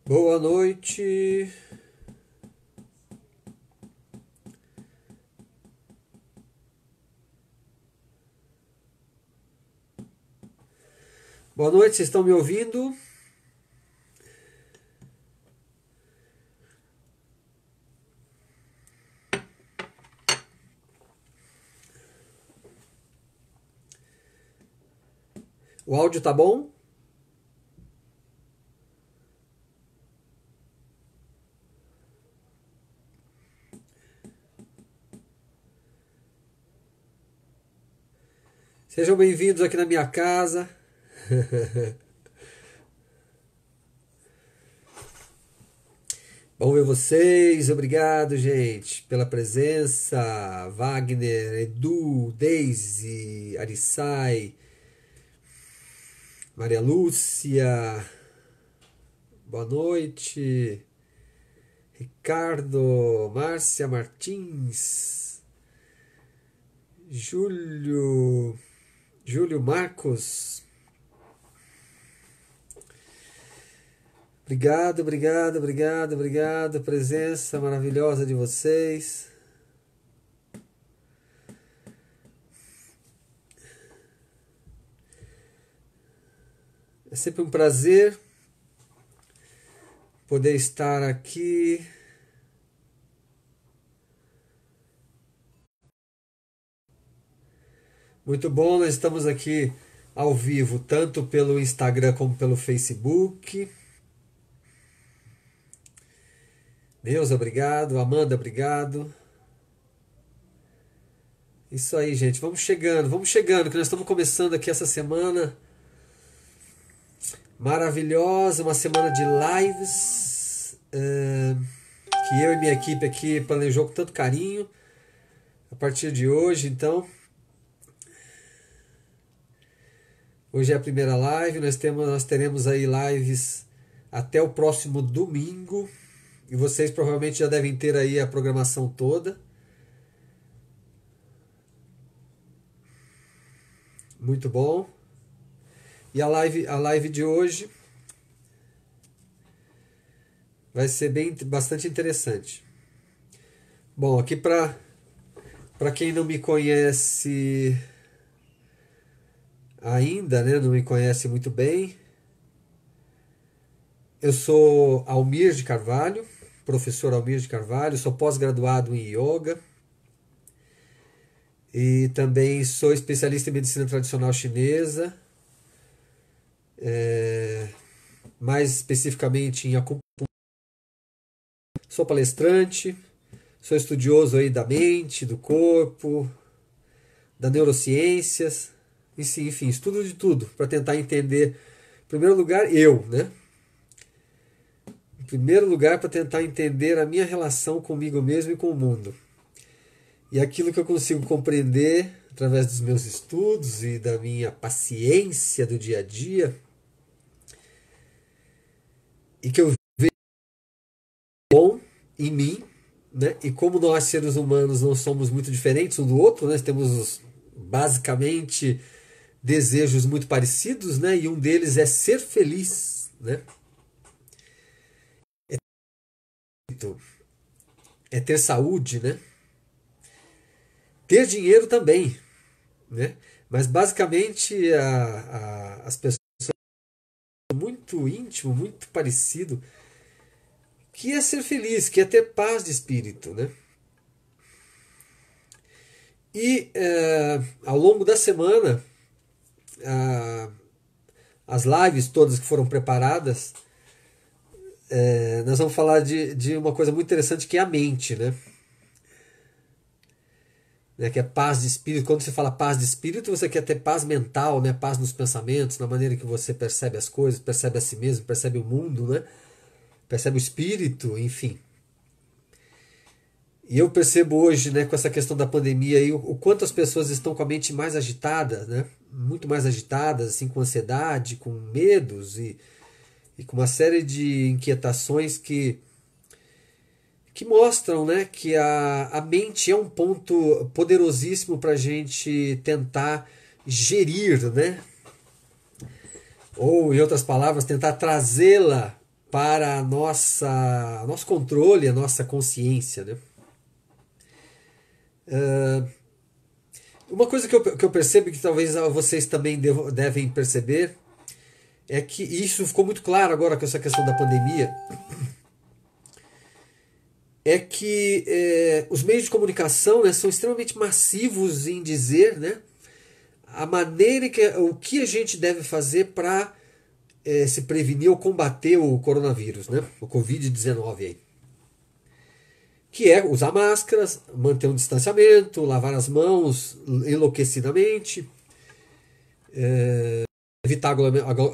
Boa noite. Boa noite, vocês estão me ouvindo? O áudio tá bom? Sejam bem-vindos aqui na minha casa. Bom ver vocês. Obrigado, gente, pela presença. Wagner, Edu, Deise, Arissai, Maria Lúcia. Boa noite. Ricardo, Márcia Martins, Júlio Marcos. Obrigado. Presença maravilhosa de vocês. É sempre um prazer poder estar aqui. Muito bom, nós estamos aqui ao vivo, tanto pelo Instagram como pelo Facebook. Deus, obrigado. Amanda, obrigado. Isso aí, gente. Vamos chegando, que nós estamos começando aqui essa semana maravilhosa, uma semana de lives, que eu e minha equipe aqui planejou com tanto carinho a partir de hoje. Então, hoje é a primeira live, nós teremos aí lives até o próximo domingo, e vocês provavelmente já devem ter aí a programação toda. Muito bom. E a live de hoje vai ser bastante interessante. Bom, aqui para quem não me conhece ainda, né, não me conhece muito bem, eu sou Almir de Carvalho, professor Almir de Carvalho, sou pós-graduado em Yoga e também sou especialista em medicina tradicional chinesa, mais especificamente em acupuntura. Sou palestrante, sou estudioso aí da mente, do corpo, das neurociências, enfim, estudo de tudo para tentar entender, em primeiro lugar, né? Em primeiro lugar, para tentar entender a minha relação comigo mesmo e com o mundo. E aquilo que eu consigo compreender através dos meus estudos e da minha paciência do dia a dia, e que eu vejo bom em mim, né? E como nós seres humanos não somos muito diferentes um do outro, nós temos basicamente desejos muito parecidos, né? E um deles é ser feliz, né? É ter saúde, né? Ter dinheiro também, né? Mas basicamente as pessoas muito íntimo, muito parecido, que é ser feliz, que é ter paz de espírito, né? E ao longo da semana, as lives todas que foram preparadas, nós vamos falar de uma coisa muito interessante que é a mente, né? Que é paz de espírito. Quando você fala paz de espírito, você quer ter paz mental, né? Paz nos pensamentos, na maneira que você percebe as coisas, percebe a si mesmo, percebe o mundo, né? Percebe o espírito, enfim. E eu percebo hoje, né, com essa questão da pandemia, aí, o quanto as pessoas estão com a mente mais agitada, né? Muito mais agitadas, assim, com ansiedade, com medos e com uma série de inquietações que mostram, né, que a mente é um ponto poderosíssimo para a gente tentar gerir, né, ou em outras palavras, tentar trazê-la para nosso controle, a nossa consciência, né? Uma coisa que eu percebo, que talvez vocês também devem perceber, é que isso ficou muito claro agora com essa questão da pandemia, é que os meios de comunicação, né, são extremamente massivos em dizer, né, a maneira o que a gente deve fazer para se prevenir ou combater o coronavírus, né, o Covid-19 aí. Que é usar máscaras, manter um distanciamento, lavar as mãos enlouquecidamente, evitar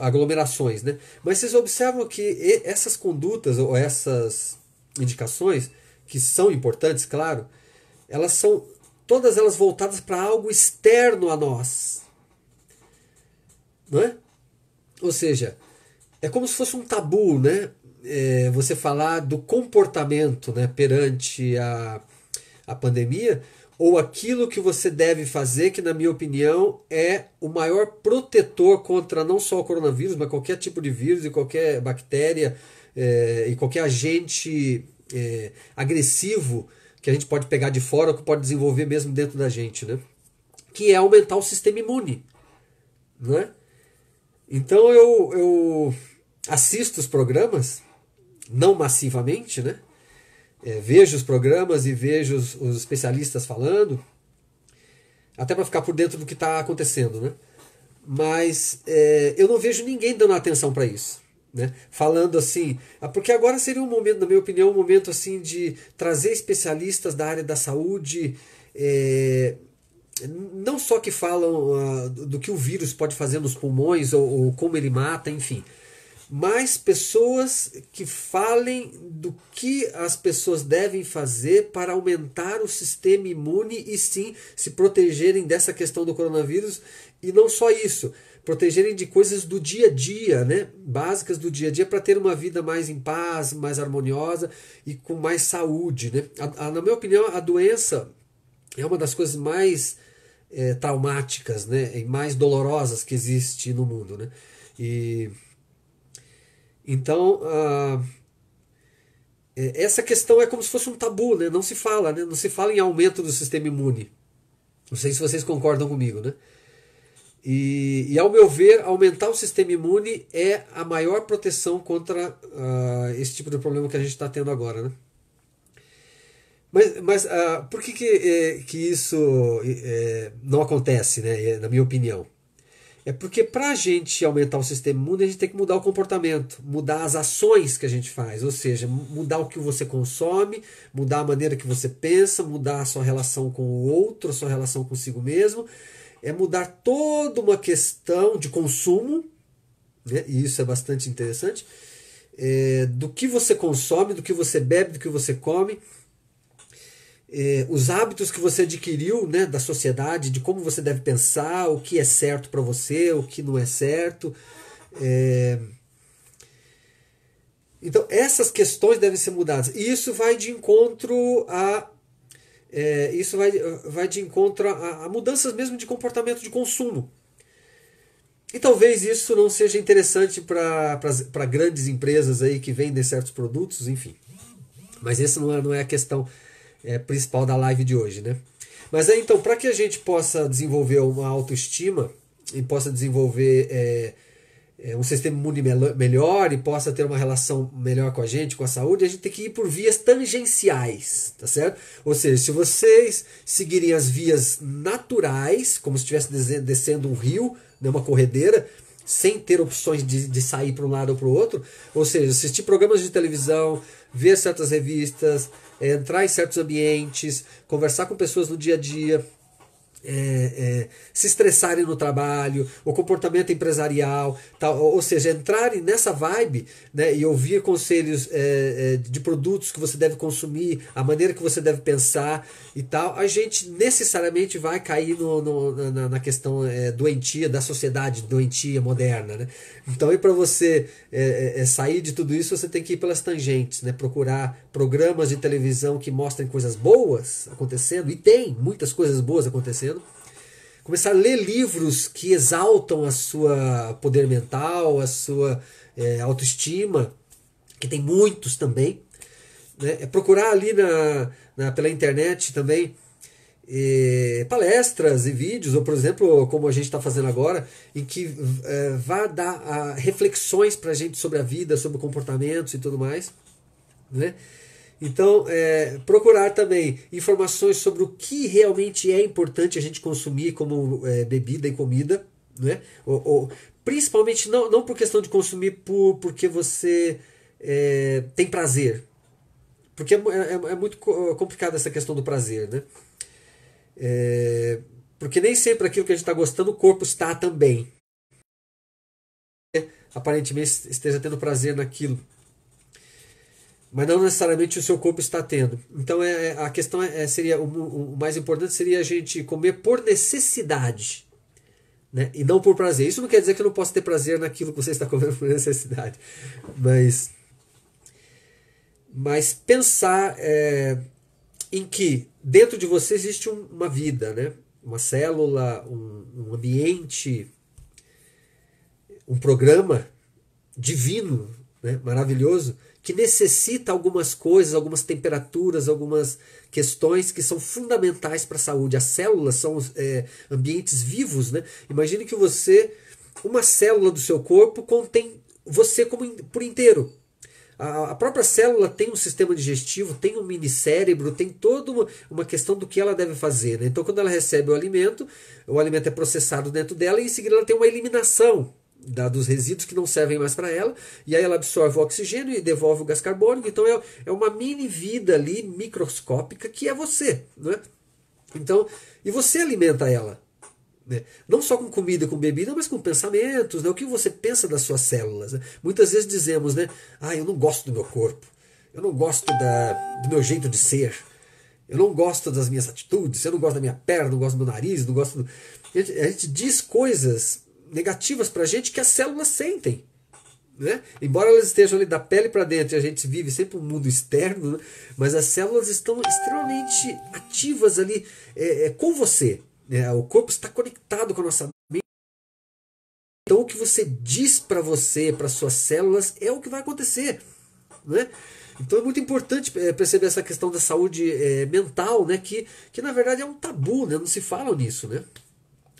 aglomerações, né? Mas vocês observam que essas condutas ou essas indicações, que são importantes, claro, elas são todas elas voltadas para algo externo a nós, não é? Ou seja, é como se fosse um tabu, né? Você falar do comportamento, né, perante a pandemia, ou aquilo que você deve fazer, que na minha opinião é o maior protetor contra não só o coronavírus, mas qualquer tipo de vírus e qualquer bactéria e qualquer agente agressivo que a gente pode pegar de fora ou que pode desenvolver mesmo dentro da gente, né? Que é aumentar o sistema imune, né? Então eu assisto os programas, não massivamente, né? Vejo os programas e vejo os especialistas falando, até para ficar por dentro do que está acontecendo, né? Mas eu não vejo ninguém dando atenção para isso, né? Falando assim, porque agora seria um momento, na minha opinião, um momento assim de trazer especialistas da área da saúde, não só que falam do que o vírus pode fazer nos pulmões ou como ele mata, enfim, mas pessoas que falem do que as pessoas devem fazer para aumentar o sistema imune e sim se protegerem dessa questão do coronavírus. E não só isso, protegerem de coisas do dia a dia, né? Básicas do dia a dia, para ter uma vida mais em paz, mais harmoniosa e com mais saúde, né? Na minha opinião, a doença é uma das coisas mais traumáticas, né? E mais dolorosas que existe no mundo, né? Então, essa questão é como se fosse um tabu, né? Não se fala, né? Não se fala em aumento do sistema imune. Não sei se vocês concordam comigo, né? E ao meu ver, aumentar o sistema imune é a maior proteção contra esse tipo de problema que a gente está tendo agora, né? Mas por que isso não acontece, né? Na minha opinião? É porque para a gente aumentar o sistema imune, a gente tem que mudar o comportamento, mudar as ações que a gente faz, ou seja, mudar o que você consome, mudar a maneira que você pensa, mudar a sua relação com o outro, a sua relação consigo mesmo, é mudar toda uma questão de consumo, né? E isso é bastante interessante, do que você consome, do que você bebe, do que você come, os hábitos que você adquiriu, né, da sociedade, de como você deve pensar, o que é certo para você, o que não é certo. Então, essas questões devem ser mudadas. E isso vai de encontro vai de encontro a mudanças mesmo de comportamento de consumo. E talvez isso não seja interessante para grandes empresas aí que vendem certos produtos, enfim. Mas essa não é a questão principal da live de hoje, né? Mas então, para que a gente possa desenvolver uma autoestima e possa desenvolver um sistema imune melhor e possa ter uma relação melhor com a gente com a gente tem que ir por vias tangenciais, tá certo? Ou seja, se vocês seguirem as vias naturais, como se estivesse descendo um rio, né, uma corredeira, sem ter opções de sair para um lado ou para o outro, ou seja, assistir programas de televisão, ver certas revistas, entrar em certos ambientes, conversar com pessoas no dia a dia, se estressarem no trabalho, o comportamento empresarial, tal, ou seja, entrarem nessa vibe, né, e ouvir conselhos de produtos que você deve consumir, a maneira que você deve pensar e tal, a gente necessariamente vai cair na questão doentia, da sociedade doentia moderna, né? Então, para você sair de tudo isso, você tem que ir pelas tangentes, né? Procurar programas de televisão que mostrem coisas boas acontecendo, e tem muitas coisas boas acontecendo, começar a ler livros que exaltam a sua poder mental, a sua autoestima, que tem muitos também. Né? É procurar ali pela internet também palestras e vídeos, ou por exemplo, como a gente está fazendo agora, em que vá dar reflexões para a gente sobre a vida, sobre comportamentos e tudo mais. Né? Então, procurar também informações sobre o que realmente é importante a gente consumir como bebida e comida, né? Principalmente não por questão de consumir porque você tem prazer, porque é muito complicado essa questão do prazer, né? Porque nem sempre aquilo que a gente está gostando o corpo está também. Aparentemente esteja tendo prazer naquilo, mas não necessariamente o seu corpo está tendo. Então a questão seria o mais importante seria a gente comer por necessidade, né? E não por prazer. Isso não quer dizer que eu não possa ter prazer naquilo que você está comendo por necessidade, mas pensar em que dentro de você existe uma vida, né? Uma célula, um ambiente, um programa divino, né? Maravilhoso, que necessita algumas coisas, algumas temperaturas, algumas questões que são fundamentais para a saúde. As células são ambientes vivos, né? Imagine que uma célula do seu corpo contém você por inteiro. A própria célula tem um sistema digestivo, tem um minicérebro, tem toda uma questão do que ela deve fazer. Né? Então, quando ela recebe o alimento é processado dentro dela e em seguida ela tem uma eliminação dos resíduos que não servem mais para ela, e aí ela absorve o oxigênio e devolve o gás carbônico. Então, é uma mini vida ali microscópica que é você. Né? Então, e você alimenta ela. Né? Não só com comida, com bebida, mas com pensamentos, né? O que você pensa das suas células. Né? Muitas vezes dizemos, né? Eu não gosto do meu corpo, eu não gosto do meu jeito de ser, eu não gosto das minhas atitudes, eu não gosto da minha perna, não gosto do meu nariz, não gosto do... A gente diz coisas negativas pra gente que as células sentem. Né? Embora elas estejam ali da pele para dentro e a gente vive sempre um mundo externo, né? Mas as células estão extremamente ativas ali com você. O corpo está conectado com a nossa mente. Então o que você diz para você, para suas células, é o que vai acontecer. Né? Então é muito importante perceber essa questão da saúde mental, né? que na verdade é um tabu, né? Não se fala nisso. Né?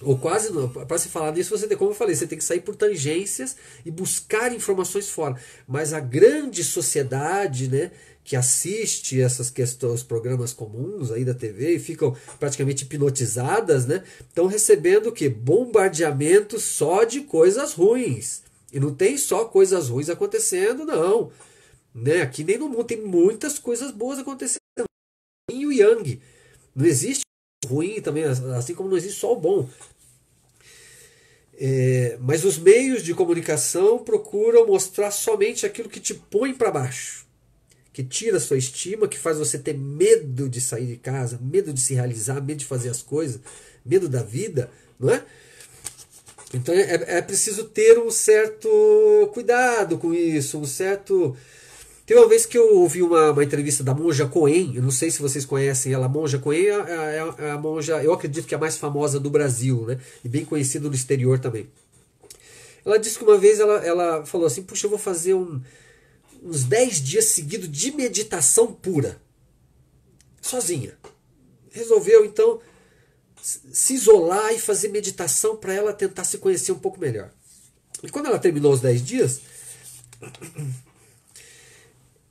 Ou quase não. Para se falar nisso, como eu falei, você tem que sair por tangências e buscar informações fora. Mas a grande sociedade, né, que assiste essas questões, os programas comuns aí da TV e ficam praticamente hipnotizadas, né, estão recebendo o quê? Bombardeamento só de coisas ruins. E não tem só coisas ruins acontecendo, não. Né? Aqui nem no mundo tem muitas coisas boas acontecendo. Yin e o Yang. Não existe ruim também, assim como não existe só o bom. Mas os meios de comunicação procuram mostrar somente aquilo que te põe para baixo, que tira a sua estima, que faz você ter medo de sair de casa, medo de se realizar, medo de fazer as coisas, medo da vida, não é? Então é preciso ter um certo cuidado com isso, um certo... Teve uma vez que eu ouvi uma entrevista da Monja Coen, eu não sei se vocês conhecem ela. A Monja Coen é a monja, eu acredito que é a mais famosa do Brasil, né? E bem conhecida no exterior também. Ela disse que uma vez ela falou assim, puxa, eu vou fazer uns 10 dias seguidos de meditação pura, sozinha. Resolveu então se isolar e fazer meditação para ela tentar se conhecer um pouco melhor. E quando ela terminou os 10 dias...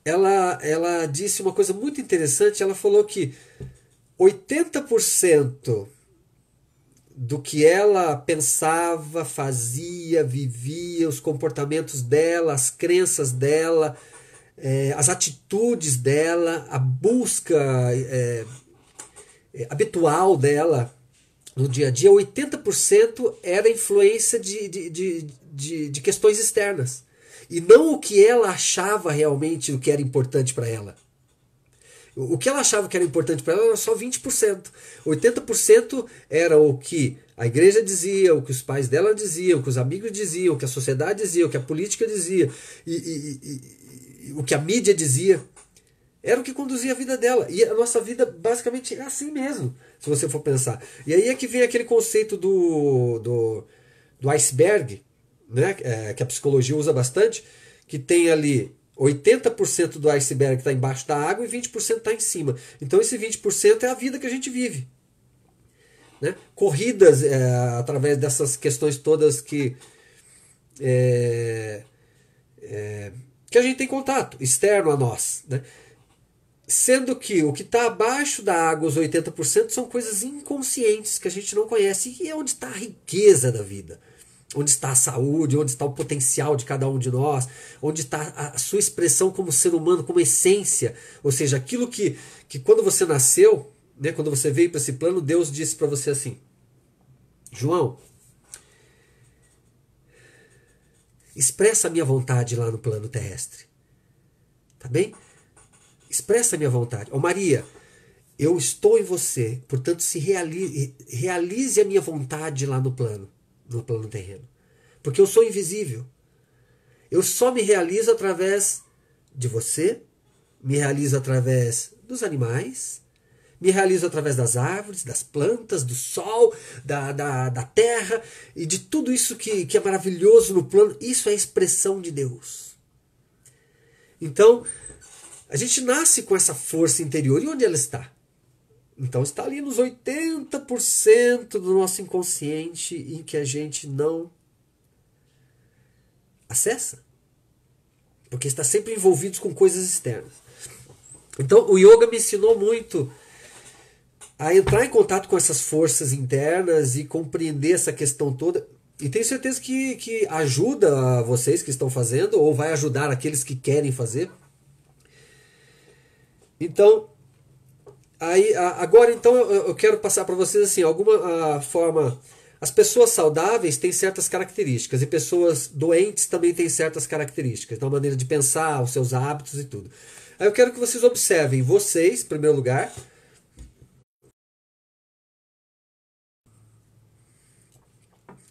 Ela disse uma coisa muito interessante. Ela falou que 80% do que ela pensava, fazia, vivia, os comportamentos dela, as crenças dela, as atitudes dela, a busca habitual dela no dia a dia, 80% era influência de questões externas. E não o que ela achava realmente o que era importante para ela. O que ela achava que era importante para ela era só 20%. 80% era o que a igreja dizia, o que os pais dela diziam, o que os amigos diziam, o que a sociedade dizia, o que a política dizia, e o que a mídia dizia. Era o que conduzia a vida dela. E a nossa vida basicamente é assim mesmo, se você for pensar. E aí é que vem aquele conceito do iceberg, né? Que a psicologia usa bastante, que tem ali 80% do iceberg está embaixo da água e 20% está em cima. Então esse 20% é a vida que a gente vive. Né? Corridas através dessas questões todas é, que a gente tem contato, externo a nós. Né? Sendo que o que está abaixo da água, os 80%, são coisas inconscientes que a gente não conhece. E é onde está a riqueza da vida. Onde está a saúde, onde está o potencial de cada um de nós, onde está a sua expressão como ser humano, como essência. Ou seja, aquilo que quando você nasceu, né, quando você veio para esse plano, Deus disse para você assim: João, expressa a minha vontade lá no plano terrestre. Tá bem? Expressa a minha vontade. Ô Maria, eu estou em você, portanto se realize a minha vontade lá no plano terreno. Porque eu sou invisível. Eu só me realizo através de você, me realizo através dos animais, me realizo através das árvores, das plantas, do sol, da terra e de tudo isso que é maravilhoso no plano. Isso é a expressão de Deus. Então, a gente nasce com essa força interior. E onde ela está? Então está ali nos 80% do nosso inconsciente em que a gente não acessa. Porque está sempre envolvido com coisas externas. Então o yoga me ensinou muito a entrar em contato com essas forças internas e compreender essa questão toda. E tenho certeza que ajuda vocês que estão fazendo, ou vai ajudar aqueles que querem fazer. Então, agora então eu quero passar para vocês assim, alguma forma. As pessoas saudáveis têm certas características e pessoas doentes também têm certas características, na maneira de pensar, os seus hábitos e tudo. Aí eu quero que vocês observem vocês, em primeiro lugar.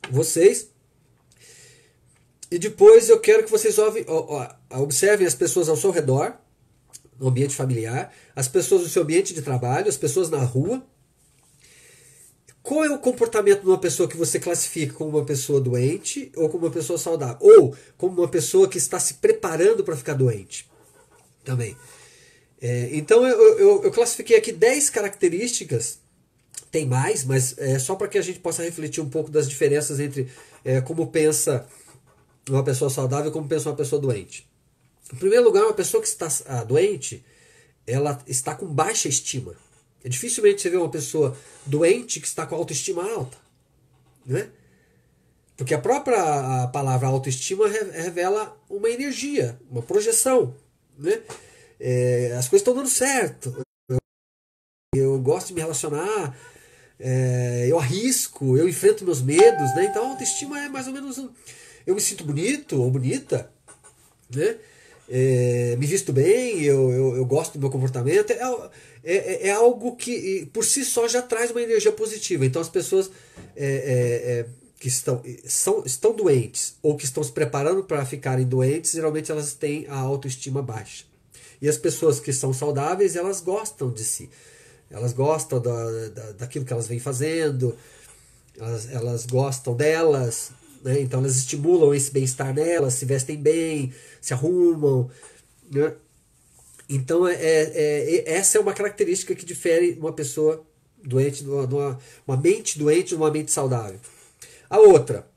Vocês. E depois eu quero que vocês observem as pessoas ao seu redor, no ambiente familiar, as pessoas no seu ambiente de trabalho, as pessoas na rua. Qual é o comportamento de uma pessoa que você classifica como uma pessoa doente ou como uma pessoa saudável? Ou como uma pessoa que está se preparando para ficar doente? Também. Então eu classifiquei aqui 10 características. Tem mais, mas é só para que a gente possa refletir um pouco das diferenças entre como pensa uma pessoa saudável e como pensa uma pessoa doente. Em primeiro lugar, uma pessoa que está doente, ela está com baixa estima. É dificilmente você ver uma pessoa doente que está com autoestima alta. Né? Porque a própria palavra autoestima revela uma energia, uma projeção. Né? As coisas estão dando certo. Eu gosto de me relacionar, eu arrisco, eu enfrento meus medos. Né? Então a autoestima é mais ou menos eu me sinto bonito ou bonita. Né? Me visto bem, eu gosto do meu comportamento. É algo que por si só já traz uma energia positiva. Então as pessoas que estão doentes ou que estão se preparando para ficarem doentes, geralmente elas têm a autoestima baixa. E as pessoas que são saudáveis, elas gostam de si. Elas gostam daquilo que elas vêm fazendo, elas gostam delas. Né? Então elas estimulam esse bem-estar nelas, se vestem bem, se arrumam. Né? Então essa é uma característica que difere uma pessoa doente, uma mente doente de uma mente saudável. A outra,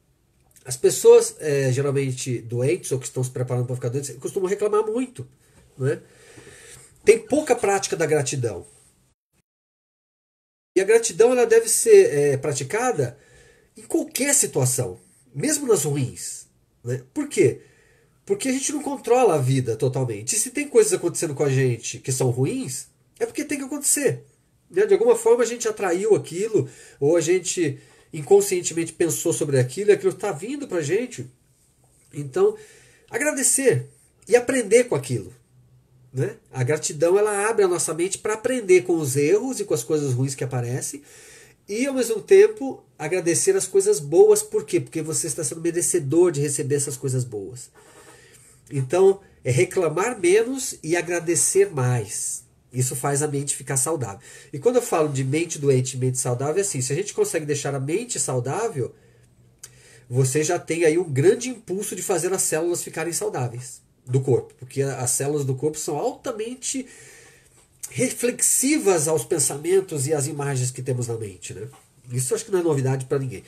as pessoas geralmente doentes ou que estão se preparando para ficar doentes costumam reclamar muito. Né? Tem pouca prática da gratidão. E a gratidão ela deve ser praticada em qualquer situação, mesmo nas ruins. Né? Por quê? Porque a gente não controla a vida totalmente. E se tem coisas acontecendo com a gente que são ruins, é porque tem que acontecer. Né? De alguma forma a gente atraiu aquilo, ou a gente inconscientemente pensou sobre aquilo, e aquilo está vindo para a gente. Então, agradecer e aprender com aquilo. Né? A gratidão ela abre a nossa mente para aprender com os erros e com as coisas ruins que aparecem e ao mesmo tempo agradecer as coisas boas. Por quê? Porque você está sendo merecedor de receber essas coisas boas. Então é reclamar menos e agradecer mais. Isso faz a mente ficar saudável. E quando eu falo de mente doente e mente saudável, é assim, se a gente consegue deixar a mente saudável, você já tem aí um grande impulso de fazer as células ficarem saudáveis do corpo, porque as células do corpo são altamente reflexivas aos pensamentos e às imagens que temos na mente, né? Isso acho que não é novidade para ninguém.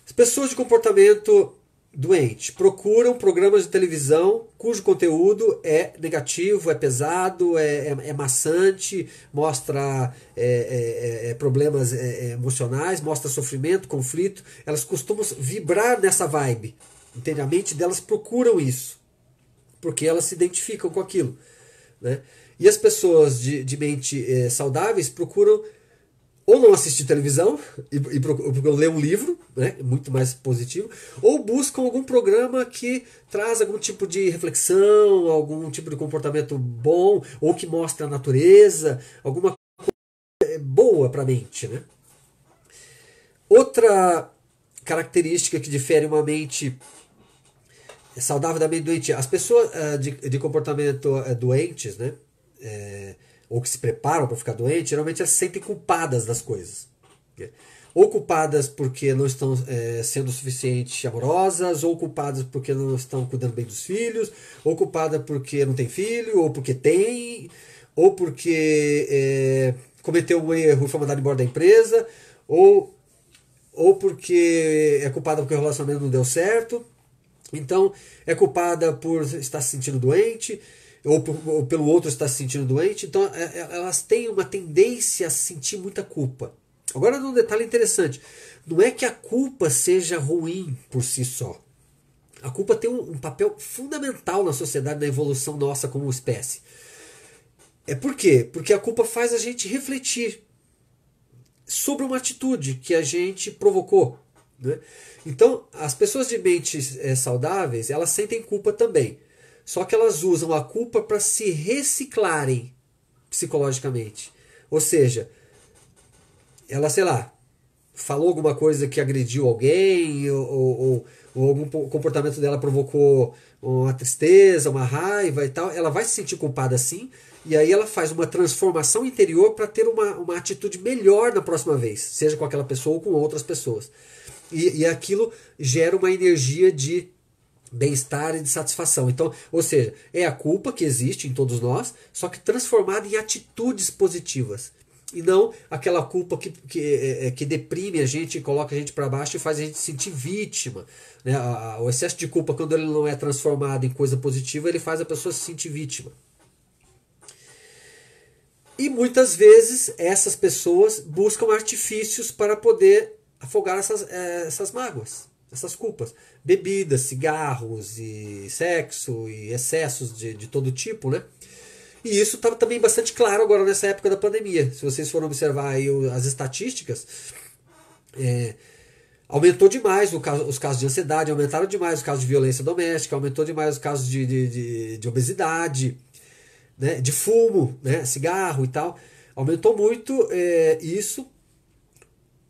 As pessoas de comportamento doente procuram programas de televisão cujo conteúdo é negativo, é pesado, é maçante, mostra problemas emocionais, mostra sofrimento, conflito. Elas costumam vibrar nessa vibe. Entende? A mente delas procuram isso, porque elas se identificam com aquilo. Né? E as pessoas de mente saudáveis procuram ou não assistir televisão e procuram ler um livro, né, muito mais positivo, ou buscam algum programa que traz algum tipo de reflexão, algum tipo de comportamento bom, ou que mostra a natureza, alguma coisa boa para a mente. Né? Outra característica que difere uma mente saudável da mente doente, as pessoas de comportamento doentes, né, ou que se preparam para ficar doente, geralmente elas se sentem culpadas das coisas. Né? Ou culpadas porque não estão sendo suficientemente amorosas, ou culpadas porque não estão cuidando bem dos filhos, ou culpada porque não tem filho, ou porque tem, ou porque cometeu um erro e foi mandado embora da empresa, ou porque é culpada porque o relacionamento não deu certo. Então, é culpada por estar se sentindo doente, ou pelo outro estar se sentindo doente. Então, elas têm uma tendência a sentir muita culpa. Agora, um detalhe interessante: não é que a culpa seja ruim por si só. A culpa tem um papel fundamental na sociedade, na evolução nossa como espécie. Por quê? Porque a culpa faz a gente refletir sobre uma atitude que a gente provocou. Né? Então, as pessoas de mentes saudáveis, elas sentem culpa também. Só que elas usam a culpa para se reciclarem psicologicamente. Ou seja, ela, sei lá, falou alguma coisa que agrediu alguém, ou algum comportamento dela provocou uma tristeza, uma raiva e tal, ela vai se sentir culpada sim, e aí ela faz uma transformação interior para ter uma atitude melhor na próxima vez, seja com aquela pessoa ou com outras pessoas. E aquilo gera uma energia de bem-estar e de satisfação. Então, ou seja, é a culpa que existe em todos nós, só que transformada em atitudes positivas. E não aquela culpa que deprime a gente, coloca a gente para baixo e faz a gente se sentir vítima. Né? O excesso de culpa, quando ele não é transformado em coisa positiva, ele faz a pessoa se sentir vítima. E muitas vezes essas pessoas buscam artifícios para poder afogar essas mágoas, essas culpas. Bebidas, cigarros, e sexo, e excessos de todo tipo, né? E isso está também bastante claro agora nessa época da pandemia. Se vocês forem observar aí as estatísticas, aumentou demais os casos de ansiedade, aumentaram demais os casos de violência doméstica, aumentou demais os casos de obesidade, né, de fumo, né, cigarro e tal. Aumentou muito isso,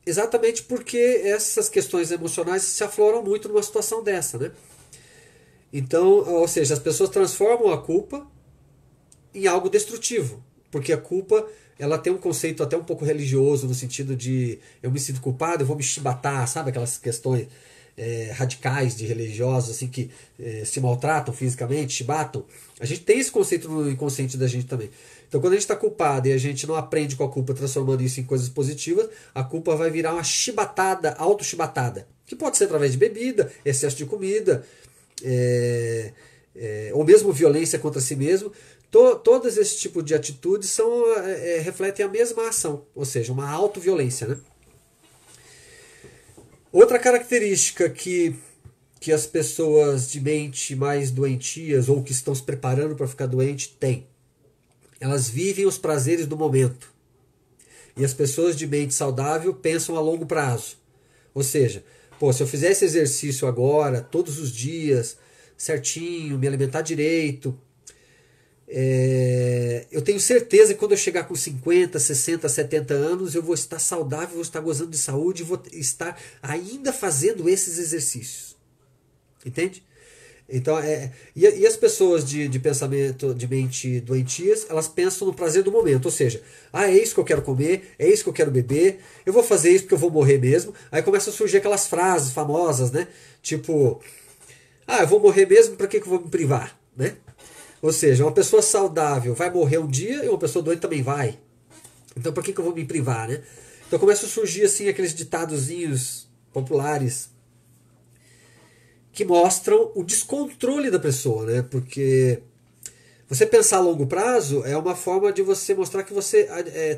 exatamente porque essas questões emocionais se afloram muito numa situação dessa. Né? Então, ou seja, as pessoas transformam a culpa em algo destrutivo, porque a culpa ela tem um conceito até um pouco religioso, no sentido de eu me sinto culpado, eu vou me chibatar, sabe aquelas questões radicais de religiosos assim que se maltratam fisicamente, chibatam. A gente tem esse conceito no inconsciente da gente também. Então, quando a gente está culpado e a gente não aprende com a culpa, transformando isso em coisas positivas, a culpa vai virar uma chibatada, auto-chibatada, que pode ser através de bebida, excesso de comida, ou mesmo violência contra si mesmo. Todos esses tipos de atitudes refletem a mesma ação, ou seja, uma autoviolência. Né? Outra característica que as pessoas de mente mais doentias ou que estão se preparando para ficar doente têm. Elas vivem os prazeres do momento. E as pessoas de mente saudável pensam a longo prazo. Ou seja, se eu fizer esse exercício agora, todos os dias, certinho, me alimentar direito, eu tenho certeza que quando eu chegar com 50, 60, 70 anos, eu vou estar saudável, vou estar gozando de saúde, vou estar ainda fazendo esses exercícios. Entende? Então, e as pessoas de pensamento, de mente doentias, elas pensam no prazer do momento, ou seja, é isso que eu quero comer, é isso que eu quero beber, eu vou fazer isso porque eu vou morrer mesmo. Aí começam a surgir aquelas frases famosas, né? Tipo, eu vou morrer mesmo, para que eu vou me privar, né? Ou seja, uma pessoa saudável vai morrer um dia e uma pessoa doente também vai. Então, para que eu vou me privar, né? Então começam a surgir assim aqueles ditadozinhos populares que mostram o descontrole da pessoa, né? Porque você pensar a longo prazo é uma forma de você mostrar que você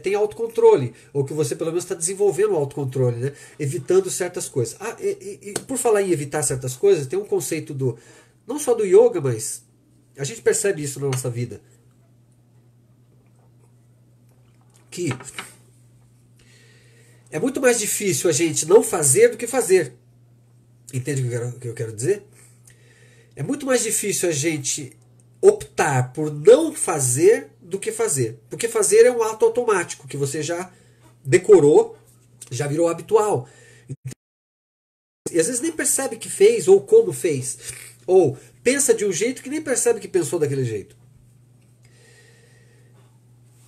tem autocontrole, ou que você pelo menos está desenvolvendo o autocontrole, né? Evitando certas coisas. E por falar em evitar certas coisas, tem um conceito não só do yoga, mas a gente percebe isso na nossa vida, que é muito mais difícil a gente não fazer do que fazer. Entende o que eu quero dizer? É muito mais difícil a gente optar por não fazer do que fazer. Porque fazer é um ato automático que você já decorou, já virou habitual. E às vezes nem percebe que fez ou como fez. Ou pensa de um jeito que nem percebe que pensou daquele jeito.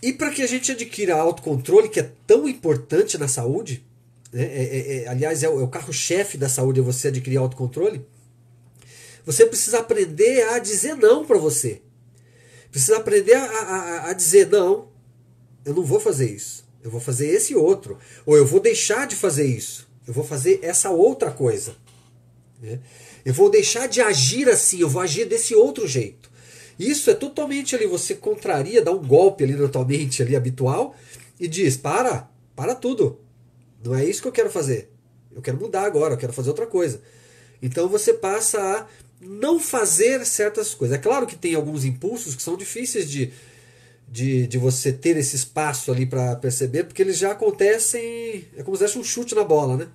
E para que a gente adquira autocontrole, que é tão importante na saúde, né, aliás, é o carro-chefe da saúde, é você adquirir autocontrole, você precisa aprender a dizer não para você. Precisa aprender a dizer, não, eu não vou fazer isso. Eu vou fazer esse outro. Ou eu vou deixar de fazer isso. Eu vou fazer essa outra coisa. Né? Eu vou deixar de agir assim, eu vou agir desse outro jeito. Isso é totalmente ali, você contraria, dá um golpe ali na tua mente ali, habitual, e diz, para tudo. Não é isso que eu quero fazer. Eu quero mudar agora, eu quero fazer outra coisa. Então você passa a não fazer certas coisas. É claro que tem alguns impulsos que são difíceis de você ter esse espaço ali para perceber, porque eles já acontecem. É como se fosse um chute na bola, né?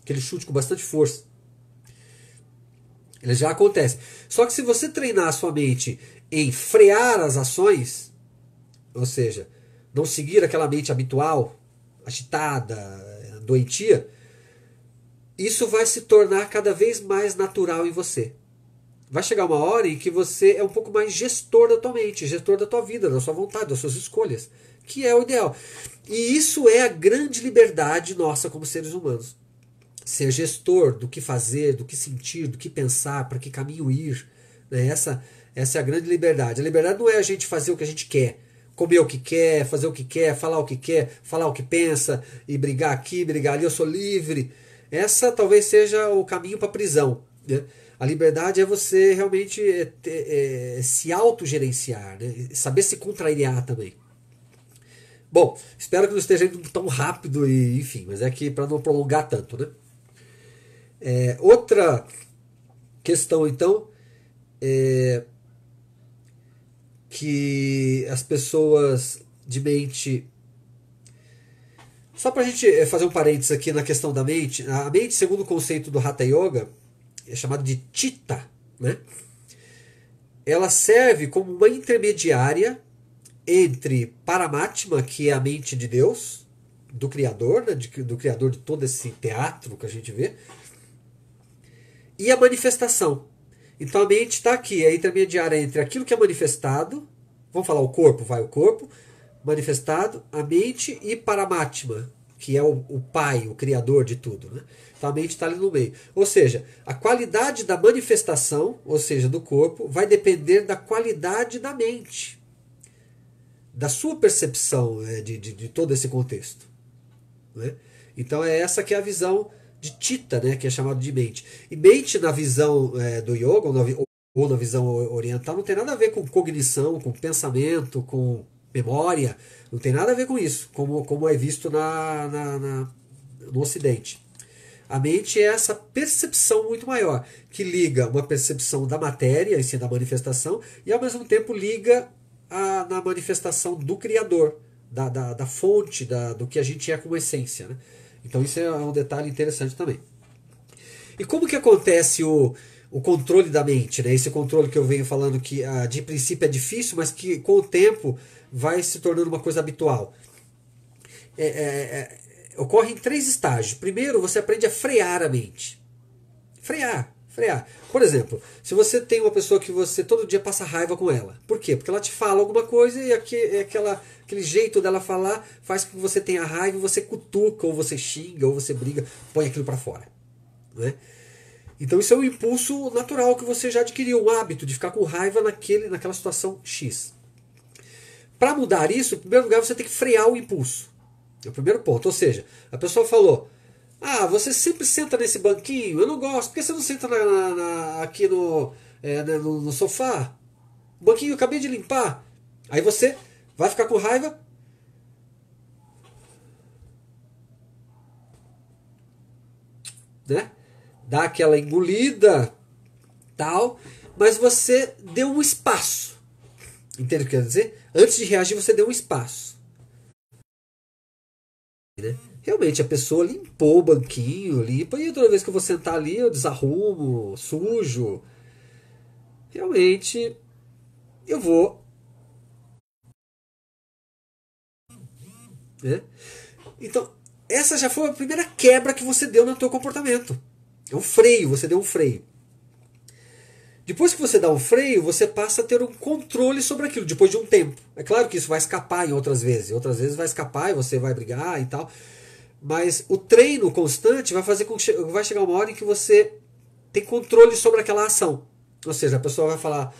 Aquele chute com bastante força. Ele já acontece. Só que se você treinar a sua mente em frear as ações, ou seja, não seguir aquela mente habitual, agitada, doentia, isso vai se tornar cada vez mais natural em você. Vai chegar uma hora em que você é um pouco mais gestor da tua mente, gestor da tua vida, da sua vontade, das suas escolhas, que é o ideal. E isso é a grande liberdade nossa como seres humanos. Ser gestor do que fazer, do que sentir, do que pensar, para que caminho ir. Né? Essa é a grande liberdade. A liberdade não é a gente fazer o que a gente quer, comer o que quer, fazer o que quer, falar o que quer, falar o que pensa, e brigar aqui, brigar ali, eu sou livre. Essa talvez seja o caminho para a prisão. Né? A liberdade é você realmente se autogerenciar, né? Saber se contrariar também. Bom, espero que não esteja indo tão rápido, e enfim, mas é que para não prolongar tanto, né? Outra questão, então, é que as pessoas de mente. Só para a gente fazer um parênteses aqui na questão da mente, a mente, segundo o conceito do Hatha Yoga, é chamada de Chitta, né? Ela serve como uma intermediária entre Paramatma, que é a mente de Deus, do Criador, né? Do Criador de todo esse teatro que a gente vê, e a manifestação. Então a mente está aqui, é intermediária entre aquilo que é manifestado, vamos falar o corpo, vai o corpo, manifestado, a mente e Paramatma, que é o pai, o criador de tudo. Né? Então a mente está ali no meio. Ou seja, a qualidade da manifestação, ou seja, do corpo, vai depender da qualidade da mente, da sua percepção de todo esse contexto. Né? Então é essa que é a visão de Chitta, né, que é chamado de mente. E mente na visão do yoga, ou na visão oriental, não tem nada a ver com cognição, com pensamento, com memória, não tem nada a ver com isso, como é visto no Ocidente. A mente é essa percepção muito maior, que liga uma percepção da matéria, em si da manifestação, e ao mesmo tempo liga na manifestação do Criador, da fonte, do que a gente é como essência. Né? Então isso é um detalhe interessante também. E como que acontece o controle da mente? Né? Esse controle que eu venho falando que de princípio é difícil, mas que com o tempo vai se tornando uma coisa habitual. Ocorre em 3 estágios. Primeiro, você aprende a frear a mente. Frear frear. Por exemplo, se você tem uma pessoa que você todo dia passa raiva com ela. Por quê? Porque ela te fala alguma coisa e aquele jeito dela falar faz com que você tenha raiva e você cutuca, ou você xinga, ou você briga, põe aquilo para fora. Né? Então isso é um impulso natural que você já adquiriu, um hábito de ficar com raiva naquela situação X. Para mudar isso, em primeiro lugar você tem que frear o impulso. É o primeiro ponto. Ou seja, a pessoa falou: ah, você sempre senta nesse banquinho, eu não gosto, por que você não senta aqui no sofá? O banquinho eu acabei de limpar. Aí você vai ficar com raiva. Né? Dá aquela engolida, tal, mas você deu um espaço. Entende o que eu quero dizer? Antes de reagir, você deu um espaço. Né? Realmente, a pessoa limpou o banquinho, limpa, e toda vez que eu vou sentar ali, eu desarrumo, sujo. Realmente, eu vou. Né? Então, essa já foi a primeira quebra que você deu no teu comportamento. É um freio, você deu um freio. Depois que você dá um freio, você passa a ter um controle sobre aquilo, depois de um tempo. É claro que isso vai escapar em outras vezes. Outras vezes vai escapar e você vai brigar e tal. Mas o treino constante vai fazer com que vai chegar uma hora em que você tem controle sobre aquela ação. Ou seja, a pessoa vai falar...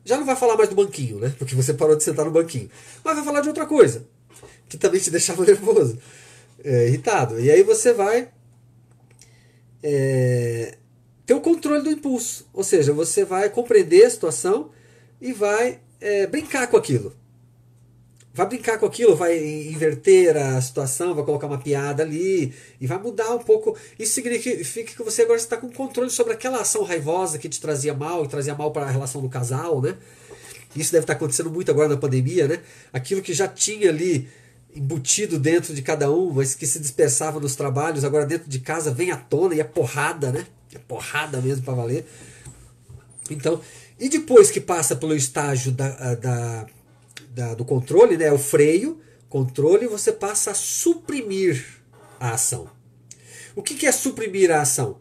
Já não vai falar mais do banquinho, né? Porque você parou de sentar no banquinho. Mas vai falar de outra coisa, que também te deixava nervoso, irritado. E aí você vai... ter o controle do impulso. Ou seja, você vai compreender a situação e vai brincar com aquilo. Vai brincar com aquilo, vai inverter a situação, vai colocar uma piada ali e vai mudar um pouco. Isso significa que você agora está com controle sobre aquela ação raivosa que te trazia mal, que trazia mal para a relação do casal, né? Isso deve estar acontecendo muito agora na pandemia, né? Aquilo que já tinha ali embutido dentro de cada um, mas que se dispersava nos trabalhos, agora dentro de casa vem à tona e é porrada, né? É porrada mesmo para valer. Então, e depois que passa pelo estágio do controle, né, o freio, controle, você passa a suprimir a ação. O que é suprimir a ação?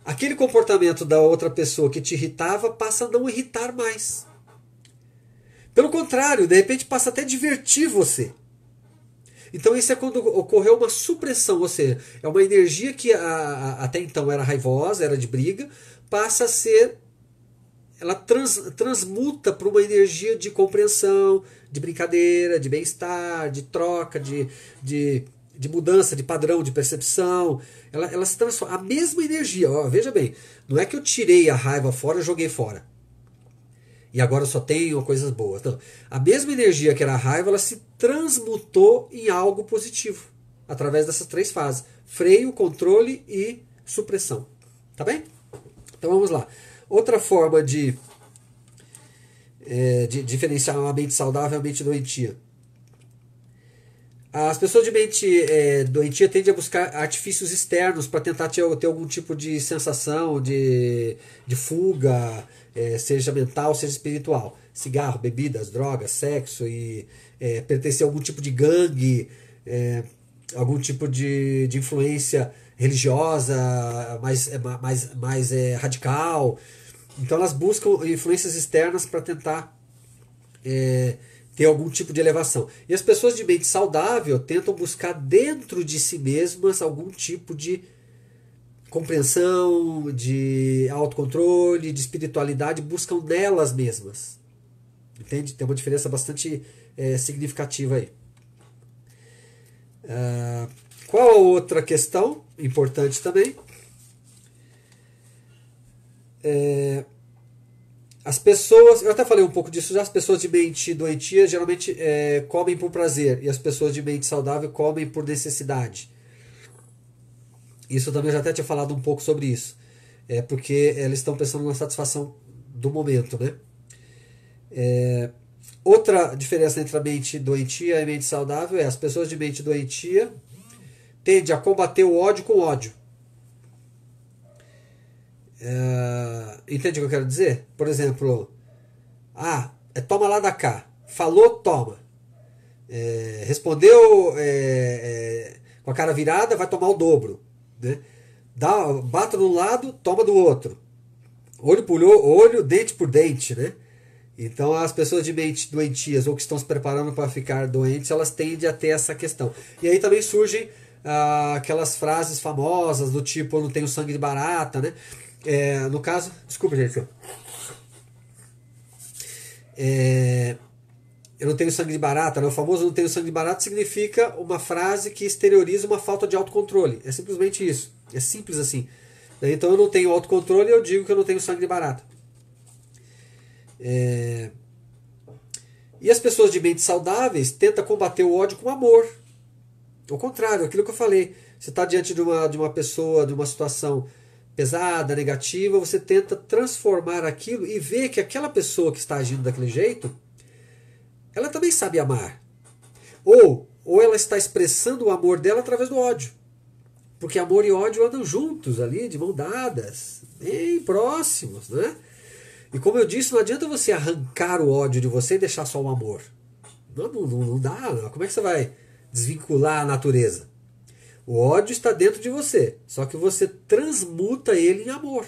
Aquele comportamento da outra pessoa que te irritava passa a não irritar mais. Pelo contrário, de repente passa até a divertir você. Então isso é quando ocorreu uma supressão, ou seja, é uma energia que até então era raivosa, era de briga, passa a ser, ela transmuta para uma energia de compreensão, de brincadeira, de bem-estar, de troca, de mudança de padrão, de percepção. Ela se transforma. A mesma energia, ó, veja bem, não é que eu tirei a raiva fora e joguei fora. E agora eu só tenho coisas boas. Não. A mesma energia que era a raiva, ela se transmutou em algo positivo. Através dessas três fases. Freio, controle e supressão. Tá bem? Então vamos lá. Outra forma de diferenciar uma mente saudável e uma mente doentia. As pessoas de mente doentia tendem a buscar artifícios externos para tentar ter algum tipo de sensação de fuga, seja mental, seja espiritual. Cigarro, bebidas, drogas, sexo e pertencer a algum tipo de gangue, algum tipo de influência religiosa mais radical. Então elas buscam influências externas para tentar ter algum tipo de elevação. E as pessoas de mente saudável tentam buscar dentro de si mesmas algum tipo de compreensão, de autocontrole, de espiritualidade, buscam nelas mesmas. Entende? Tem uma diferença bastante significativa aí. Qual a outra questão importante também? As pessoas, eu até falei um pouco disso já, as pessoas de mente doentia geralmente comem por prazer e as pessoas de mente saudável comem por necessidade. Isso também eu já até tinha falado um pouco sobre isso. Porque eles estão pensando na satisfação do momento, né? Outra diferença entre a mente doentia e a mente saudável é as pessoas de mente doentia tendem a combater o ódio com ódio. Entende o que eu quero dizer? Por exemplo, toma lá da cá. Falou, toma. Respondeu com a cara virada, vai tomar o dobro. Né? Bata de um lado, toma do outro. olho por olho, dente por dente, né? Então as pessoas de mente doentias ou que estão se preparando para ficar doentes, elas tendem a ter essa questão. E aí também surgem aquelas frases famosas do tipo, eu não tenho sangue de barata, né? No caso, desculpa gente, eu não tenho sangue de barata, né? O famoso não tenho sangue de barata significa uma frase que exterioriza uma falta de autocontrole. É simplesmente isso. É simples assim. Então eu não tenho autocontrole e eu digo que eu não tenho sangue de barata. E as pessoas de mentes saudáveis tentam combater o ódio com amor. Ao contrário, aquilo que eu falei. Você está diante de uma pessoa, de uma situação pesada, negativa, você tenta transformar aquilo e ver que aquela pessoa que está agindo daquele jeito, ela também sabe amar. Ou ela está expressando o amor dela através do ódio. Porque amor e ódio andam juntos ali, de mão dadas, bem próximos, né? E como eu disse, não adianta você arrancar o ódio de você e deixar só o amor. Não dá, não. Como é que você vai desvincular a natureza? O ódio está dentro de você, só que você transmuta ele em amor,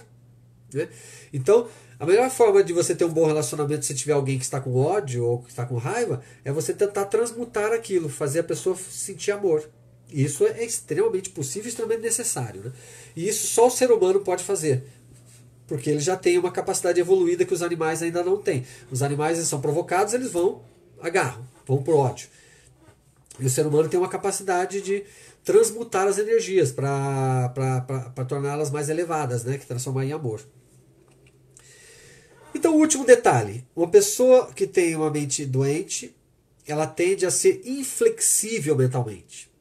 né? Então, a melhor forma de você ter um bom relacionamento se tiver alguém que está com ódio ou que está com raiva, é você tentar transmutar aquilo, fazer a pessoa sentir amor. E isso é extremamente possível e extremamente necessário, né? E isso só o ser humano pode fazer, porque ele já tem uma capacidade evoluída que os animais ainda não têm. Os animais eles são provocados, eles agarram, vão pro ódio. E o ser humano tem uma capacidade de transmutar as energias para torná-las mais elevadas, né? Que transformar em amor. Então, o último detalhe. Uma pessoa que tem uma mente doente, ela tende a ser inflexível mentalmente.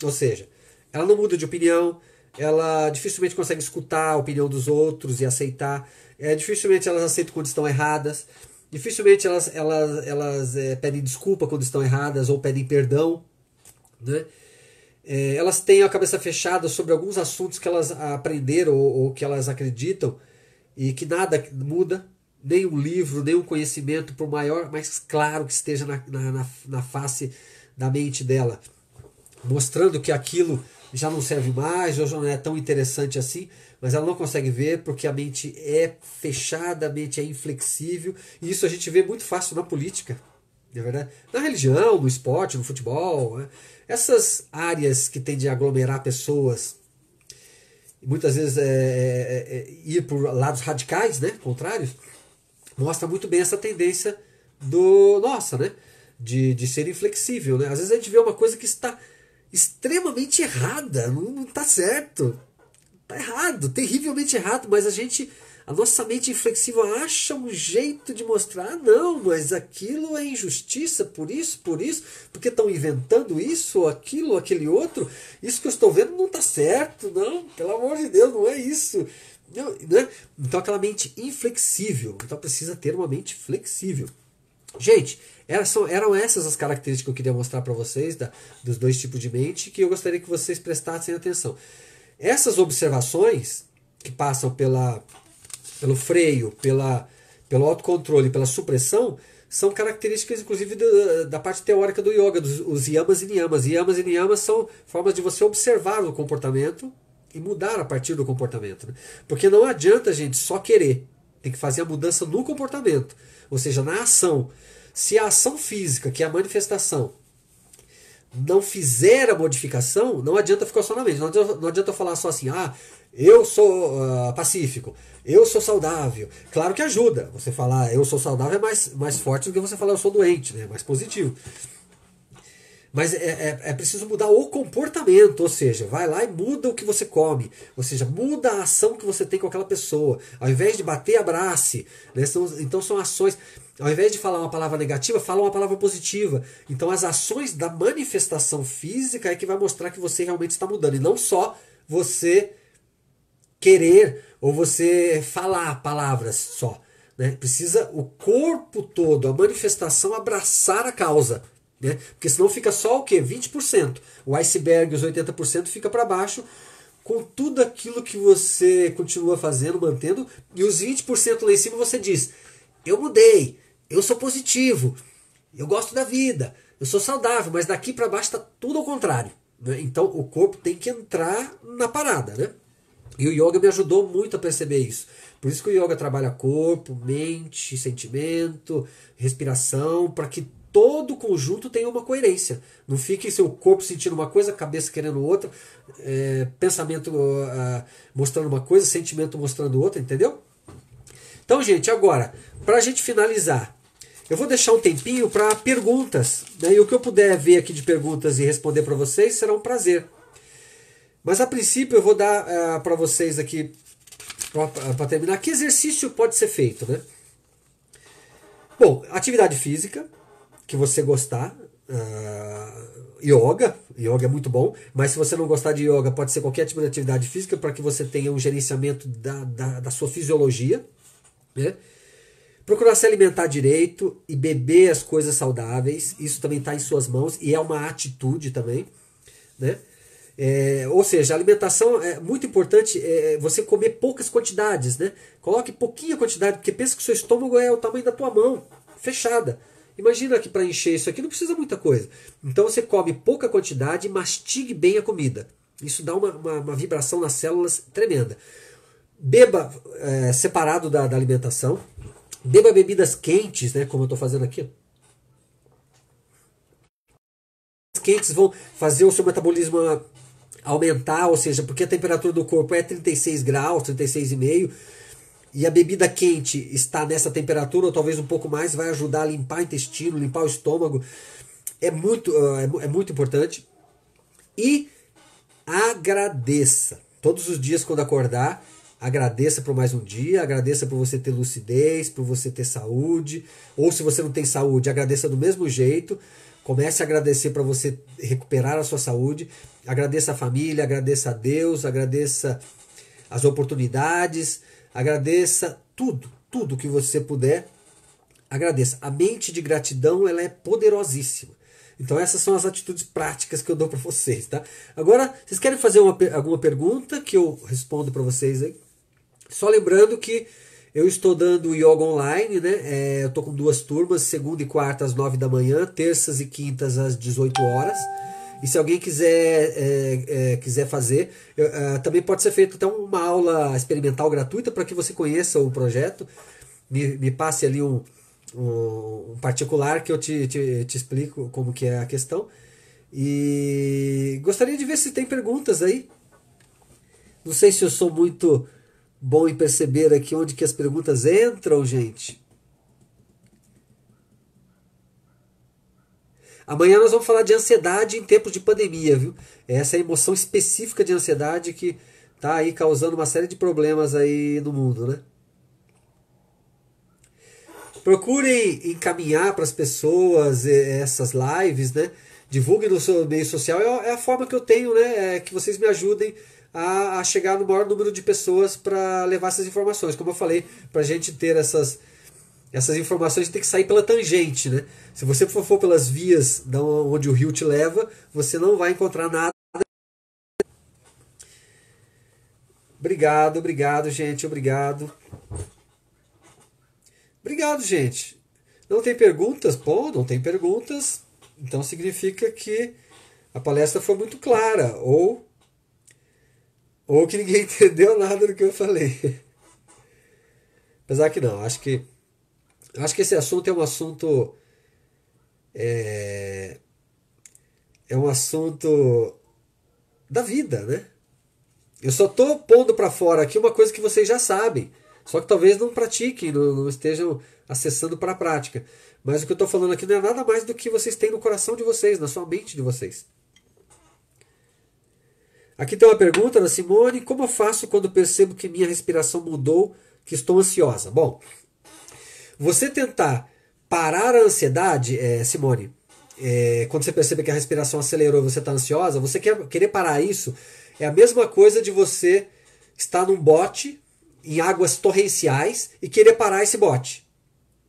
Ou seja, ela não muda de opinião, ela dificilmente consegue escutar a opinião dos outros e aceitar. Dificilmente elas aceitam quando estão erradas. Dificilmente elas pedem desculpa quando estão erradas ou pedem perdão, né? Elas têm a cabeça fechada sobre alguns assuntos que elas aprenderam ou que elas acreditam e que nada muda, nem um livro, nem um conhecimento, por mais claro que esteja na face da mente dela, mostrando que aquilo já não serve mais, ou já não é tão interessante assim, mas ela não consegue ver porque a mente é fechada, a mente é inflexível, e isso a gente vê muito fácil na política, não é verdade? Na religião, no esporte, no futebol, né? Essas áreas que tendem a aglomerar pessoas, e muitas vezes ir por lados radicais, né, contrários, mostra muito bem essa tendência né, de ser inflexível, né? Às vezes a gente vê uma coisa que está extremamente errada, não está certo, está errado, terrivelmente errado, mas a nossa mente inflexível acha um jeito de mostrar, não, mas aquilo é injustiça, por isso, porque estão inventando isso, ou aquilo, ou aquele outro, isso que eu estou vendo não está certo, não, pelo amor de Deus, não é isso. Não, né? Então aquela mente inflexível, então precisa ter uma mente flexível. Gente, eram essas as características que eu queria mostrar para vocês dos dois tipos de mente, que eu gostaria que vocês prestassem atenção. Essas observações que passam pelo freio, pelo autocontrole, pela supressão, são características inclusive da parte teórica do yoga, os yamas e niyamas. Yamas e niyamas são formas de você observar o comportamento e mudar a partir do comportamento, né? Porque não adianta, gente, só querer. Tem que fazer a mudança no comportamento, ou seja, na ação. Se a ação física, que é a manifestação, não fizer a modificação, não adianta ficar só na mente. Não adianta eu falar só assim, eu sou pacífico, eu sou saudável. Claro que ajuda. Você falar eu sou saudável é mais forte do que você falar eu sou doente, né? Mais positivo. Mas é preciso mudar o comportamento, ou seja, vai lá e muda o que você come, ou seja, muda a ação que você tem com aquela pessoa. Ao invés de bater, abrace, né? Então são ações. Ao invés de falar uma palavra negativa, fala uma palavra positiva. Então as ações da manifestação física é que vai mostrar que você realmente está mudando, e não só você querer ou você falar palavras só, né? Precisa o corpo todo, a manifestação abraçar a causa. Né? Porque senão fica só o quê? 20%. O iceberg, os 80% fica para baixo, com tudo aquilo que você continua fazendo, mantendo, e os 20% lá em cima você diz, eu mudei, eu sou positivo, eu gosto da vida, eu sou saudável, mas daqui para baixo está tudo ao contrário. Né? Então o corpo tem que entrar na parada. Né? E o yoga me ajudou muito a perceber isso. Por isso que o yoga trabalha corpo, mente, sentimento, respiração, para que todo o conjunto tenha uma coerência. Não fique seu corpo sentindo uma coisa, cabeça querendo outra, pensamento mostrando uma coisa, sentimento mostrando outra, entendeu? Então, gente, agora, para a gente finalizar, eu vou deixar um tempinho para perguntas, né? E o que eu puder ver aqui de perguntas e responder para vocês será um prazer. Mas a princípio eu vou dar para vocês aqui, para terminar, que exercício pode ser feito, né? Bom, atividade física, que você gostar, yoga é muito bom, mas se você não gostar de yoga, pode ser qualquer tipo de atividade física para que você tenha um gerenciamento da sua fisiologia, né? Procurar se alimentar direito e beber as coisas saudáveis, isso também está em suas mãos e é uma atitude também, né? Ou seja, a alimentação é muito importante, você comer poucas quantidades, né? Coloque pouquinha quantidade, porque pensa que o seu estômago é o tamanho da tua mão, fechada. Imagina que para encher isso aqui não precisa muita coisa. Então você come pouca quantidade e mastigue bem a comida. Isso dá uma vibração nas células tremenda. Beba separado da alimentação. Beba bebidas quentes, né? Como eu estou fazendo aqui. As quentes vão fazer o seu metabolismo aumentar, ou seja, porque a temperatura do corpo é 36 graus, 36,5, e a bebida quente está nessa temperatura, ou talvez um pouco mais, vai ajudar a limpar o intestino, limpar o estômago. É muito importante. E agradeça. Todos os dias quando acordar, agradeça por mais um dia, agradeça por você ter lucidez, por você ter saúde, ou se você não tem saúde, agradeça do mesmo jeito. Comece a agradecer para você recuperar a sua saúde. Agradeça a família, agradeça a Deus, agradeça as oportunidades, agradeça tudo que você puder. Agradeça. A mente de gratidão, ela é poderosíssima. Então essas são as atitudes práticas que eu dou para vocês, tá? Agora, vocês querem fazer alguma pergunta que eu respondo para vocês aí? Só lembrando que eu estou dando yoga online, né? Eu estou com 2 turmas, segunda e quarta às 9 da manhã, terças e quintas às 18 horas. E se alguém quiser fazer, também pode ser feito então uma aula experimental gratuita para que você conheça o projeto. Me passe ali um particular que eu te explico como que é a questão. E gostaria de ver se tem perguntas aí. Não sei se eu sou muito bom em perceber aqui onde que as perguntas entram, gente. Amanhã nós vamos falar de ansiedade em tempos de pandemia, viu? Essa é a emoção específica de ansiedade que tá aí causando uma série de problemas aí no mundo, né? Procurem encaminhar para as pessoas essas lives, né? Divulguem no seu meio social. É a forma que eu tenho, né? Que vocês me ajudem a chegar no maior número de pessoas para levar essas informações. Como eu falei, para a gente ter essas informações, tem que sair pela tangente, né? Se você for pelas vias onde o rio te leva, você não vai encontrar nada. Obrigado, gente. Obrigado, gente. Não tem perguntas? Pô, não tem perguntas. Então significa que a palestra foi muito clara. Ou que ninguém entendeu nada do que eu falei. Apesar que não, acho que esse assunto é um assunto. É um assunto da vida, né? Eu só estou pondo para fora aqui uma coisa que vocês já sabem. Só que talvez não pratiquem, não estejam acessando para a prática. Mas o que eu estou falando aqui não é nada mais do que vocês têm no coração de vocês, na sua mente de vocês. Aqui tem uma pergunta da Simone. Como eu faço quando percebo que minha respiração mudou, que estou ansiosa? Bom, você tentar parar a ansiedade, Simone, quando você percebe que a respiração acelerou e você está ansiosa, você querer parar isso é a mesma coisa de você estar num bote em águas torrenciais e querer parar esse bote.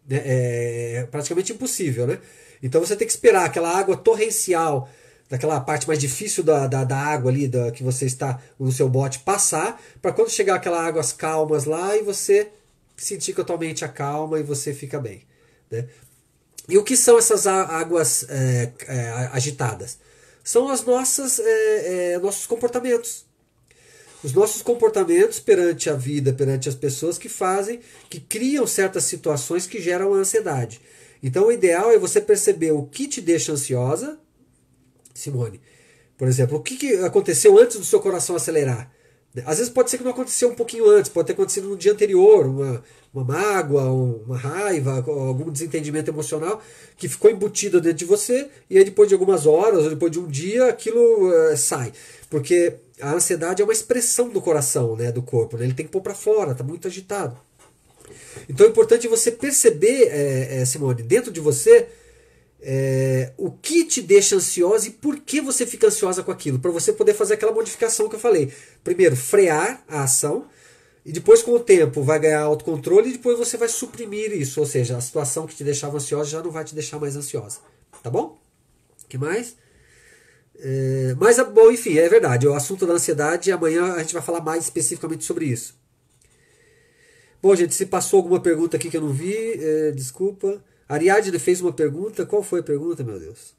É praticamente impossível, né? Então você tem que esperar aquela água torrencial, daquela parte mais difícil da água ali, que você está no seu bote, passar, para quando chegar aquelas águas calmas lá e você sentir que a tua mente acalma e você fica bem, né? E o que são essas águas agitadas? São as nossos comportamentos. os nossos comportamentos perante a vida, perante as pessoas que criam certas situações que geram a ansiedade. Então o ideal é você perceber o que te deixa ansiosa, Simone. Por exemplo, o que aconteceu antes do seu coração acelerar? Às vezes pode ser que não aconteceu um pouquinho antes, pode ter acontecido no dia anterior, uma mágoa, uma raiva, algum desentendimento emocional que ficou embutido dentro de você e aí depois de algumas horas ou depois de um dia aquilo sai. Porque a ansiedade é uma expressão do coração, né, do corpo, né? Ele tem que pôr para fora, está muito agitado. Então é importante você perceber, Simone, dentro de você, o que te deixa ansiosa e por que você fica ansiosa com aquilo, para você poder fazer aquela modificação que eu falei. Primeiro, frear a ação, e depois com o tempo vai ganhar autocontrole e depois você vai suprimir isso, ou seja, a situação que te deixava ansiosa já não vai te deixar mais ansiosa. Tá bom? O que mais? Mas, bom, enfim, é verdade, o assunto da ansiedade, amanhã a gente vai falar mais especificamente sobre isso. Bom, gente, se passou alguma pergunta aqui que eu não vi, desculpa. Ariadne fez uma pergunta. Qual foi a pergunta, meu Deus?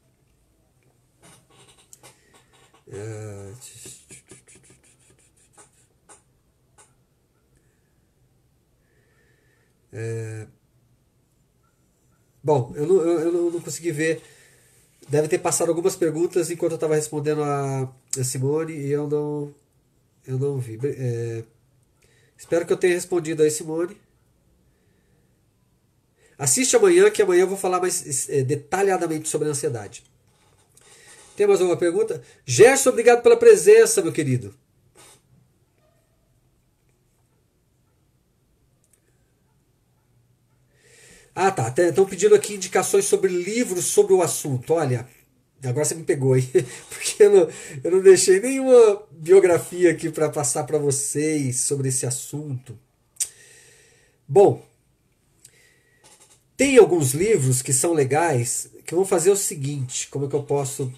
Bom, eu não consegui ver. Deve ter passado algumas perguntas enquanto eu estava respondendo a Simone e eu não vi. Espero que eu tenha respondido aí, Simone. Assiste amanhã, que amanhã eu vou falar mais detalhadamente sobre a ansiedade. Tem mais alguma pergunta? Gerson, obrigado pela presença, meu querido. Ah, tá. Estão pedindo aqui indicações sobre livros sobre o assunto. Olha, agora você me pegou, hein? Porque eu não deixei nenhuma biografia aqui para passar para vocês sobre esse assunto. Bom, tem alguns livros que são legais que vão fazer o seguinte. Como é que eu posso...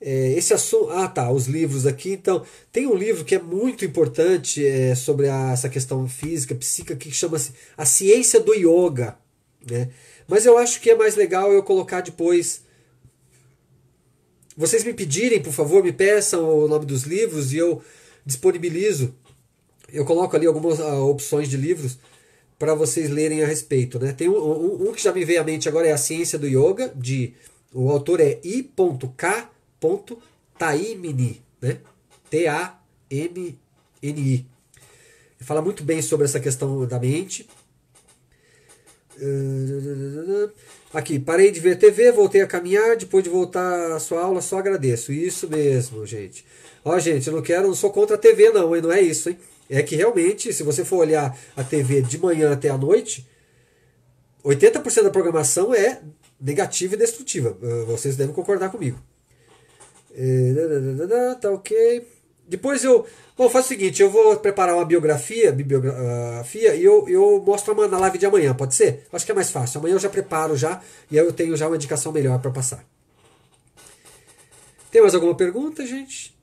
esse assunto... Ah, tá. Os livros aqui. Então, tem um livro que é muito importante sobre essa questão física, psíquica, que chama-se A Ciência do Yoga. Né? Mas eu acho que é mais legal eu colocar depois... Vocês me pedirem, por favor, me peçam o nome dos livros e eu disponibilizo. Eu coloco ali algumas opções de livros para vocês lerem a respeito. Né? Tem um que já me veio à mente agora, é A Ciência do Yoga, o autor é I.K. Taimni, né? Tamni. Ele fala muito bem sobre essa questão da mente. Aqui, parei de ver TV, voltei a caminhar, depois de voltar à sua aula, só agradeço. Isso mesmo, gente. Ó, gente, eu não sou contra a TV não, hein? Não é isso, hein? É que realmente, se você for olhar a TV de manhã até a noite, 80% da programação é negativa e destrutiva. Vocês devem concordar comigo. Tá ok. Depois Bom, faz o seguinte, eu vou preparar uma bibliografia e eu mostro na live de amanhã, pode ser? Acho que é mais fácil. Amanhã eu já preparo já e aí eu tenho já uma indicação melhor para passar. Tem mais alguma pergunta, gente?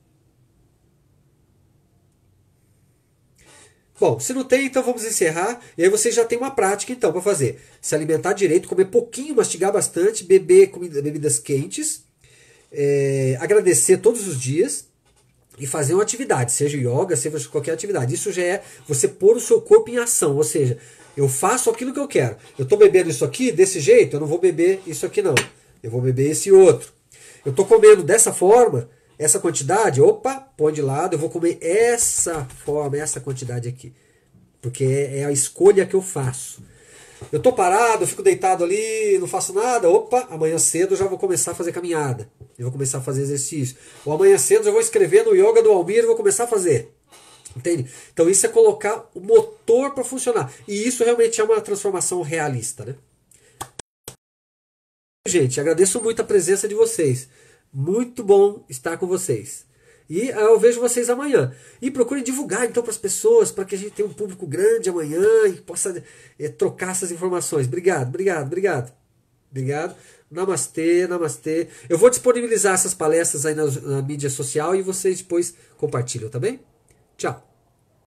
Bom, se não tem, então vamos encerrar. E aí você já tem uma prática então para fazer. Se alimentar direito, comer pouquinho, mastigar bastante, beber bebidas quentes, agradecer todos os dias e fazer uma atividade, seja yoga, seja qualquer atividade. Isso já é você pôr o seu corpo em ação, ou seja, eu faço aquilo que eu quero. Eu estou bebendo isso aqui desse jeito, eu não vou beber isso aqui não. Eu vou beber esse outro. Eu estou comendo dessa forma, essa quantidade, opa, põe de lado, eu vou comer essa forma, essa quantidade aqui. Porque é a escolha que eu faço. Eu estou parado, eu fico deitado ali, não faço nada, opa, amanhã cedo eu já vou começar a fazer caminhada. Eu vou começar a fazer exercício. Ou amanhã cedo eu já vou escrever no yoga do Almir e vou começar a fazer. Entende? Então isso é colocar o motor para funcionar. E isso realmente é uma transformação realista, né? Gente, agradeço muito a presença de vocês. Muito bom estar com vocês. E eu vejo vocês amanhã. E procure divulgar então para as pessoas, para que a gente tenha um público grande amanhã e possa trocar essas informações. Obrigado, obrigado, obrigado. Obrigado. Namastê, namastê. Eu vou disponibilizar essas palestras aí na mídia social e vocês depois compartilham, tá bem? Tchau.